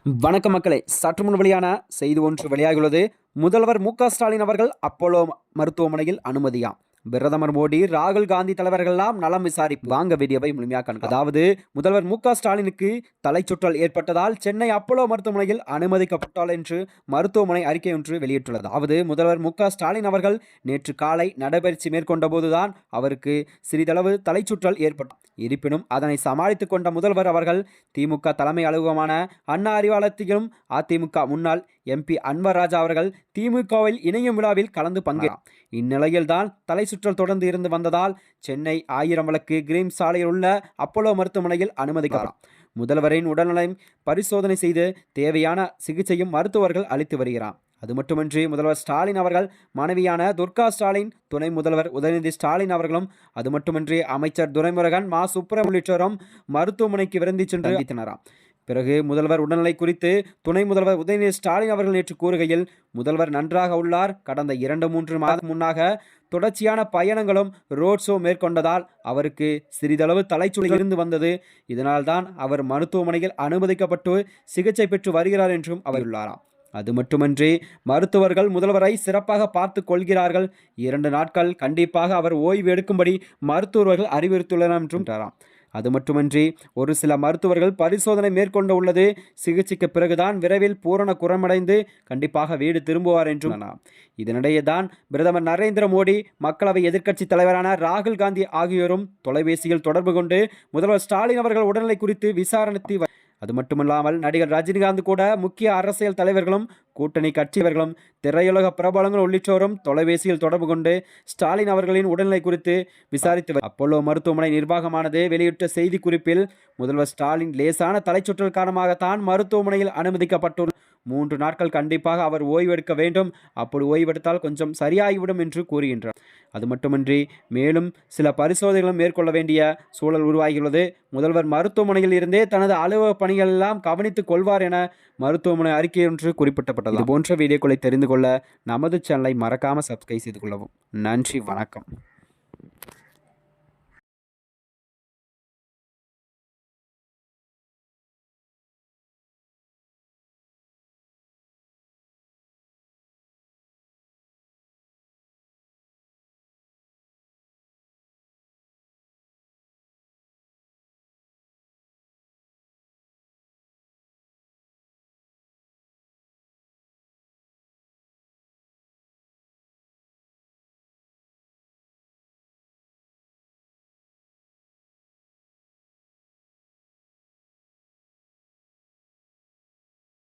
வணக்கம் மக்களே, சற்று முன் வெளியான செய்தி ஒன்று வெளியாகியுள்ளது. முதல்வர் மு.க.ஸ்டாலின் அவர்கள் அப்போலோ மருத்துவமனையில் அனுமதியாம். பிரதமர் மோடி, ராகுல் காந்தி தலைவர்கள்லாம் நலம் விசாரிப்பு. வாங்க வீடியோவை முழுமையாக காண்க. அதாவது முதல்வர் மு.க.ஸ்டாலினுக்கு தலைச்சுற்றல் ஏற்பட்டதால் சென்னை அப்போலோ மருத்துவமனையில் அனுமதிக்கப்பட்டார் என்று மருத்துவமனை அறிக்கை ஒன்று வெளியிட்டுள்ளது. அதாவது முதல்வர் மு.க.ஸ்டாலின் அவர்கள் நேற்று காலை நடைபயிற்சி மேற்கொண்ட போதுதான் அவருக்கு சிறிதளவு தலைச்சுற்றல் ஏற்பட்டது. இருப்பினும் அதனை சமாளித்துக் கொண்ட முதல்வர் அவர்கள் திமுக தலைமை அலுவலகமான அண்ணா அறிவாலயத்திலும் அதிமுக முன்னாள் MP அன்வர் ராஜா அவர்கள் திமுகவில் இணையும் விழாவில் கலந்து பங்கேற்றார். இந்நிலையில்தான் தலை சுற்றல் தொடர்ந்து இருந்து வந்ததால் சென்னை 1000 விளக்கு கிரீம் சாலையில் உள்ள அப்போலோ மருத்துவமனையில் அனுமதிக்கப்பட்டார். முதல்வரின் உடல்நலை பரிசோதனை செய்து தேவையான சிகிச்சையும் மருத்துவர்கள் அளித்து வருகிறார். அது மட்டுமின்றி முதல்வர் ஸ்டாலின் அவர்கள் மனைவியான துர்கா ஸ்டாலின், துணை முதல்வர் உதயநிதி ஸ்டாலின் அவர்களும், அது மட்டுமின்றி அமைச்சர் துரைமுருகன், மா சுப்பிரமணியன் உள்ளிட்டோரும் மருத்துவமனைக்கு விருந்தி சென்று சந்தித்தனராம். பிறகு முதல்வர் உடல்நிலை குறித்து துணை முதல்வர் உதயநிதி ஸ்டாலின் அவர்கள் நேற்று கூறுகையில், முதல்வர் நன்றாக உள்ளார். கடந்த 2-3 மாதம் முன்னாக தொடர்ச்சியான பயணங்களும் ரோட் ஷோ மேற்கொண்டதால் அவருக்கு சிறிதளவு தலைச்சுழல் இருந்து வந்தது. இதனால்தான் அவர் மருத்துவமனையில் அனுமதிக்கப்பட்டு சிகிச்சை பெற்று வருகிறார் என்றும் அவர் உள்ளாராம். அது மட்டுமின்றி மருத்துவர்கள் முதல்வரை சிறப்பாக பார்த்து கொள்கிறார்கள். 2 நாட்கள் கண்டிப்பாக அவர் ஓய்வு எடுக்கும்படி மருத்துவர்கள் அறிவுறுத்தியுள்ளனர் என்றும் தராம். அது மட்டுமின்றி ஒரு சில மருத்துவர்கள் பரிசோதனை மேற்கொண்டு உள்ளது. சிகிச்சைக்கு பிறகுதான் விரைவில் பூரண குணமடைந்து கண்டிப்பாக வீடு திரும்புவார் என்றும். இதனிடையே தான் பிரதமர் நரேந்திர மோடி, மக்களவை எதிர்க்கட்சி தலைவரான ராகுல் காந்தி ஆகியோரும் தொலைபேசியில் தொடர்பு கொண்டு முதல்வர் ஸ்டாலின் அவர்கள் உடல்நிலை குறித்து விசாரணை. அது மட்டுமில்லாமல் நடிகர் ரஜினிகாந்த் கூட முக்கிய அரசியல் தலைவர்களும் கூட்டணி கட்சியவர்களும் திரையுலக பிரபலங்கள் உள்ளிட்டோரும் தொலைபேசியில் தொடர்பு கொண்டு ஸ்டாலின் அவர்களின் உடல்நிலை குறித்து விசாரித்து அப்போலோ மருத்துவமனை நிர்வாகமானது வெளியிட்ட செய்தி குறிப்பில், முதல்வர் ஸ்டாலின் லேசான தலைச்சுற்றல் காரணமாகத்தான் மருத்துவமனையில் அனுமதிக்கப்பட்டுள்ள 3 நாட்கள் கண்டிப்பாக அவர் ஓய்வெடுக்க வேண்டும். அப்படி ஓய்வெடுத்தால் கொஞ்சம் சரியாகிவிடும் என்று கூறுகின்றார். அது மட்டுமின்றி மேலும் சில பரிசோதனைகளும் மேற்கொள்ள வேண்டிய சூழல் உருவாகியுள்ளது. முதல்வர் மருத்துவமனையில் இருந்தே தனது அலுவலக பணிகள் எல்லாம் கவனித்துக் கொள்வார் என மருத்துவமனை அறிக்கை ஒன்று குறிப்பிட்டப்பட்டது. இது போன்ற வீடியோக்களை தெரிந்து கொள்ள நமது சேனலை மறக்காமல் சப்ஸ்கிரைப் செய்து கொள்ளவும். நன்றி, வணக்கம்.